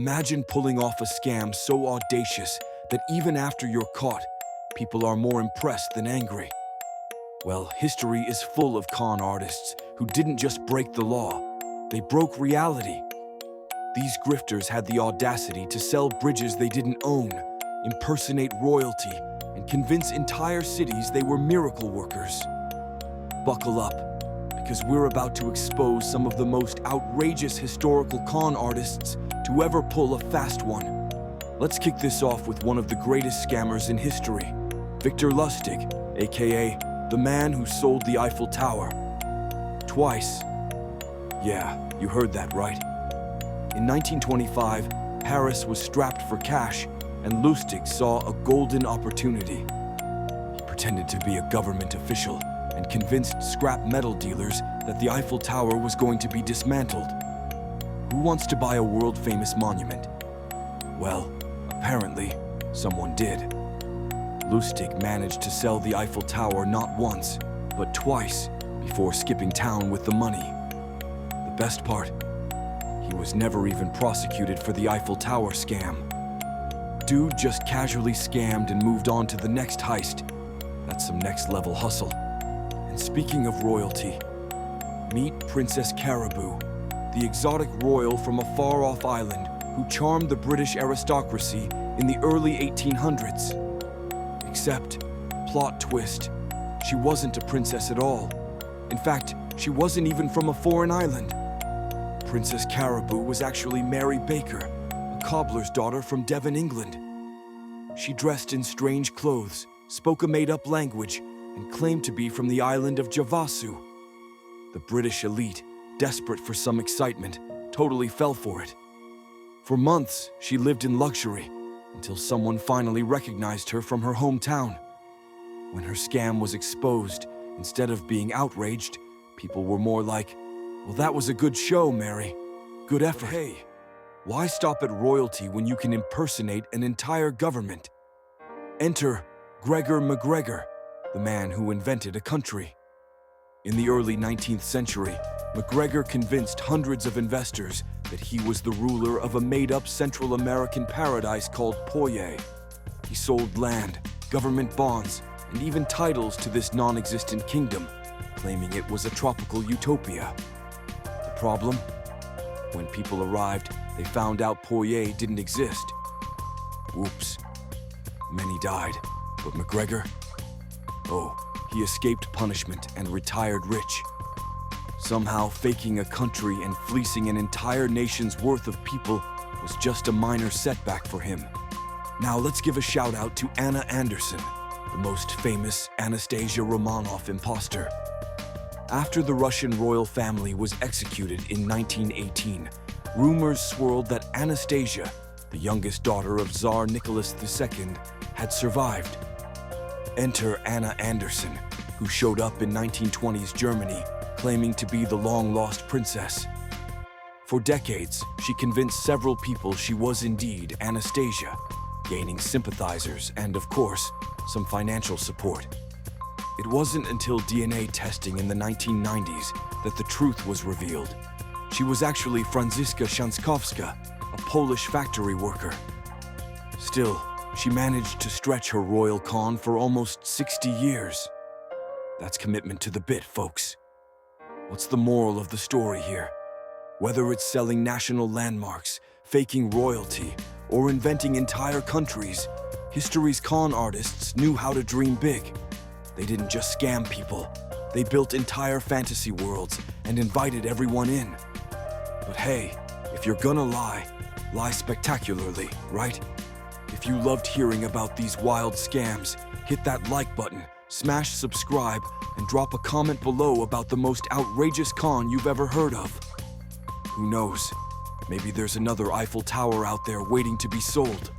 Imagine pulling off a scam so audacious that even after you're caught, people are more impressed than angry. Well, history is full of con artists who didn't just break the law, they broke reality. These grifters had the audacity to sell bridges they didn't own, impersonate royalty, and convince entire cities they were miracle workers. Buckle up, because we're about to expose some of the most outrageous historical con artists to ever pull a fast one. Let's kick this off with one of the greatest scammers in history, Victor Lustig, aka the man who sold the Eiffel Tower. Twice. Yeah, you heard that right. In 1925, Paris was strapped for cash, and Lustig saw a golden opportunity. He pretended to be a government official and convinced scrap metal dealers that the Eiffel Tower was going to be dismantled. Who wants to buy a world-famous monument? Well, apparently, someone did. Lustig managed to sell the Eiffel Tower not once, but twice before skipping town with the money. The best part? He was never even prosecuted for the Eiffel Tower scam. Dude just casually scammed and moved on to the next heist. That's some next-level hustle. And speaking of royalty, meet Princess Caraboo, the exotic royal from a far-off island who charmed the British aristocracy in the early 1800s. Except, plot twist, she wasn't a princess at all. In fact, she wasn't even from a foreign island. Princess Caraboo was actually Mary Baker, a cobbler's daughter from Devon, England. She dressed in strange clothes, spoke a made-up language, and claimed to be from the island of Javasu. The British elite, desperate for some excitement, totally fell for it. For months, she lived in luxury, until someone finally recognized her from her hometown. When her scam was exposed, instead of being outraged, people were more like, "Well, that was a good show, Mary. Good effort." Hey, why stop at royalty when you can impersonate an entire government? Enter Gregor MacGregor, the man who invented a country. In the early 19th century, MacGregor convinced hundreds of investors that he was the ruler of a made-up Central American paradise called Poye. He sold land, government bonds, and even titles to this non-existent kingdom, claiming it was a tropical utopia. The problem? When people arrived, they found out Poye didn't exist. Oops. Many died, but MacGregor? Oh, he escaped punishment and retired rich. Somehow, faking a country and fleecing an entire nation's worth of people was just a minor setback for him. Now let's give a shout out to Anna Anderson, the most famous Anastasia Romanov imposter. After the Russian royal family was executed in 1918, rumors swirled that Anastasia, the youngest daughter of Tsar Nicholas II, had survived. Enter Anna Anderson, who showed up in 1920s Germany, claiming to be the long-lost princess. For decades, she convinced several people she was indeed Anastasia, gaining sympathizers and, of course, some financial support. It wasn't until DNA testing in the 1990s that the truth was revealed. She was actually Franziska Szankowska, a Polish factory worker. Still, she managed to stretch her royal con for almost 60 years. That's commitment to the bit, folks. What's the moral of the story here? Whether it's selling national landmarks, faking royalty, or inventing entire countries, history's con artists knew how to dream big. They didn't just scam people. They built entire fantasy worlds and invited everyone in. But hey, if you're gonna lie, lie spectacularly, right? If you loved hearing about these wild scams, hit that like button, smash subscribe, and drop a comment below about the most outrageous con you've ever heard of. Who knows? Maybe there's another Eiffel Tower out there waiting to be sold.